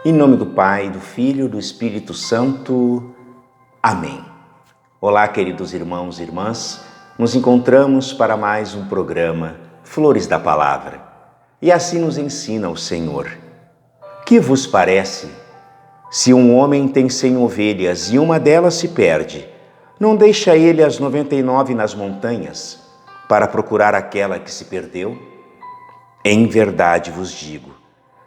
Em nome do Pai, do Filho e do Espírito Santo. Amém. Olá, queridos irmãos e irmãs. Nos encontramos para mais um programa Flores da Palavra. E assim nos ensina o Senhor. Que vos parece? Se um homem tem 100 ovelhas e uma delas se perde, não deixa ele as 99 nas montanhas para procurar aquela que se perdeu? Em verdade vos digo,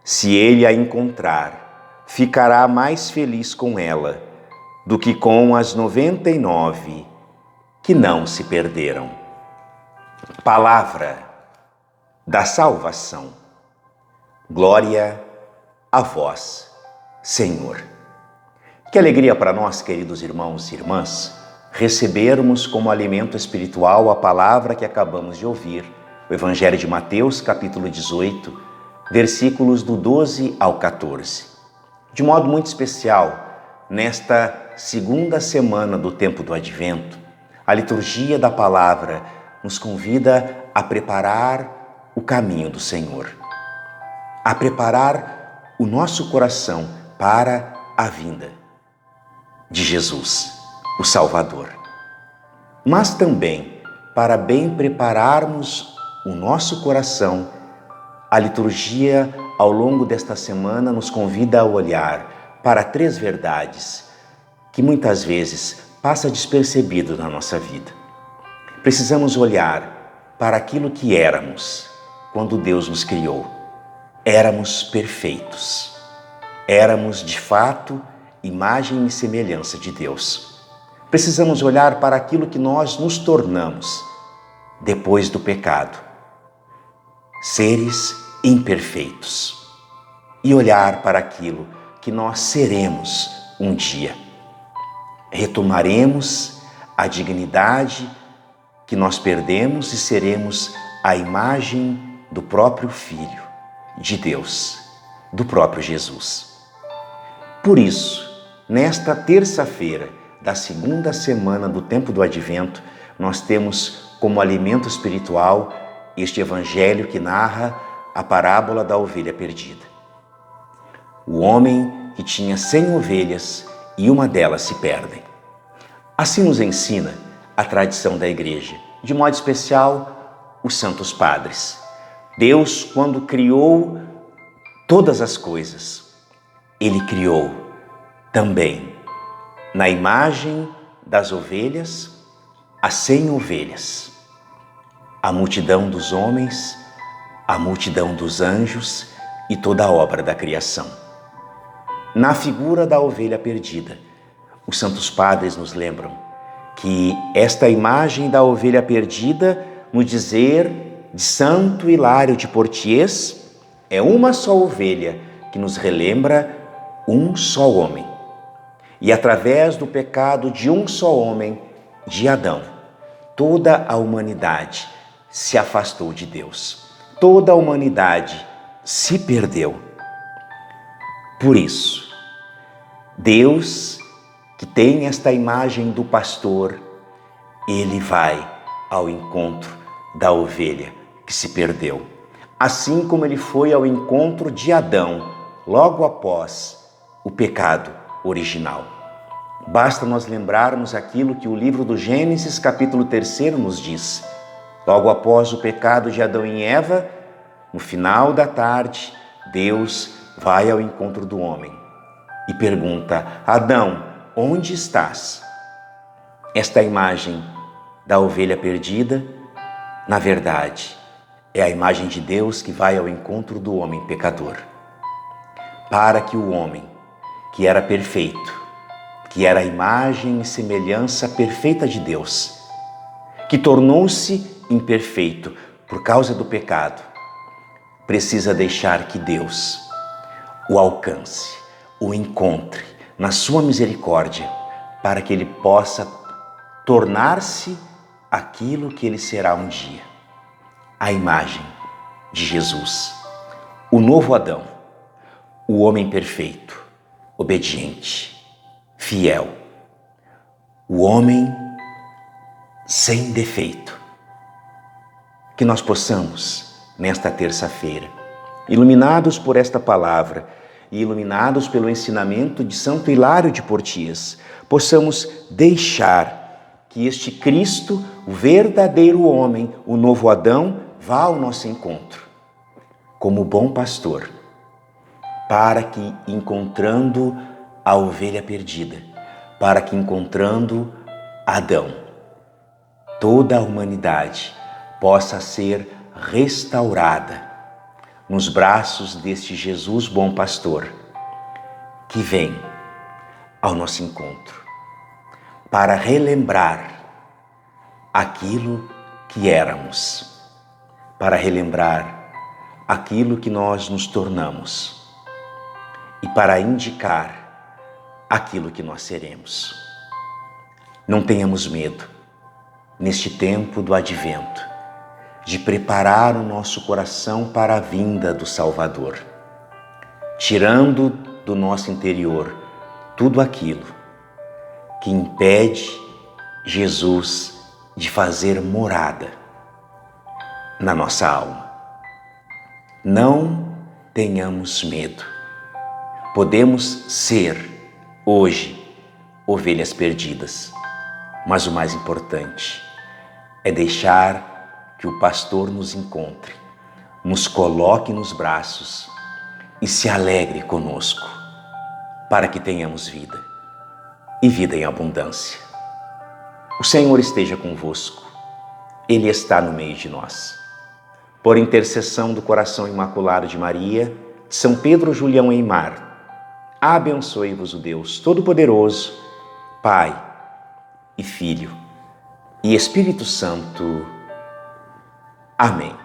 se ele a encontrar, ficará mais feliz com ela do que com as 99 que não se perderam. Palavra da salvação. Glória a vós, Senhor. Que alegria para nós, queridos irmãos e irmãs, recebermos como alimento espiritual a palavra que acabamos de ouvir, o Evangelho de Mateus, capítulo 18, versículos do 12 ao 14. De modo muito especial, nesta segunda semana do tempo do Advento, a liturgia da palavra nos convida a preparar o caminho do Senhor, a preparar o nosso coração para a vinda de Jesus, o Salvador. Mas também, para bem prepararmos o nosso coração, a liturgia, ao longo desta semana, nos convida a olhar para 3 verdades que muitas vezes passa despercebido na nossa vida. Precisamos olhar para aquilo que éramos quando Deus nos criou. Éramos perfeitos. Éramos, de fato, imagem e semelhança de Deus. Precisamos olhar para aquilo que nós nos tornamos depois do pecado. Seres imperfeitos. E olhar para aquilo que nós seremos um dia. Retomaremos a dignidade que nós perdemos e seremos a imagem do próprio Filho de Deus, do próprio Jesus. Por isso, nesta terça-feira da segunda semana do tempo do Advento, nós temos como alimento espiritual este evangelho que narra a parábola da ovelha perdida. O homem que tinha 100 ovelhas e uma delas se perde. Assim nos ensina a tradição da Igreja, de modo especial os santos padres. Deus, quando criou todas as coisas, Ele criou também, na imagem das ovelhas, as 100 ovelhas. A multidão dos homens, a multidão dos anjos e toda a obra da criação. Na figura da ovelha perdida, os santos padres nos lembram que esta imagem da ovelha perdida, no dizer de Santo Hilário de Poitiers, é uma só ovelha que nos relembra um só homem. E através do pecado de um só homem, de Adão, toda a humanidade se afastou de Deus. Toda a humanidade se perdeu. Por isso, Deus, que tem esta imagem do pastor, Ele vai ao encontro da ovelha que se perdeu. Assim como Ele foi ao encontro de Adão, logo após o pecado original. Basta nós lembrarmos aquilo que o livro do Gênesis, capítulo 3, nos diz. Logo após o pecado de Adão e Eva, no final da tarde, Deus vai ao encontro do homem e pergunta: Adão, onde estás? Esta imagem da ovelha perdida, na verdade, é a imagem de Deus que vai ao encontro do homem pecador. Para que o homem, que era perfeito, que era a imagem e semelhança perfeita de Deus, que tornou-se imperfeito por causa do pecado, precisa deixar que Deus o alcance, o encontre na sua misericórdia, para que ele possa tornar-se aquilo que ele será um dia, a imagem de Jesus, o novo Adão, o homem perfeito, obediente, fiel, o homem sem defeito. Que nós possamos, nesta terça-feira, iluminados por esta palavra, e iluminados pelo ensinamento de Santo Hilário de Poitiers, possamos deixar que este Cristo, o verdadeiro homem, o novo Adão, vá ao nosso encontro, como bom pastor, para que, encontrando a ovelha perdida, para que, encontrando Adão, toda a humanidade possa ser restaurada nos braços deste Jesus bom pastor, que vem ao nosso encontro para relembrar aquilo que éramos, para relembrar aquilo que nós nos tornamos e para indicar aquilo que nós seremos. Não tenhamos medo, neste tempo do advento, de preparar o nosso coração para a vinda do Salvador, tirando do nosso interior tudo aquilo que impede Jesus de fazer morada na nossa alma. Não tenhamos medo. Podemos ser, hoje, ovelhas perdidas, mas o mais importante é deixar que o pastor nos encontre, nos coloque nos braços e se alegre conosco, para que tenhamos vida, e vida em abundância. O Senhor esteja convosco, Ele está no meio de nós. Por intercessão do coração imaculado de Maria, de São Pedro Julião Eymar, abençoe-vos o Deus Todo-Poderoso, Pai e Filho e Espírito Santo. Amém.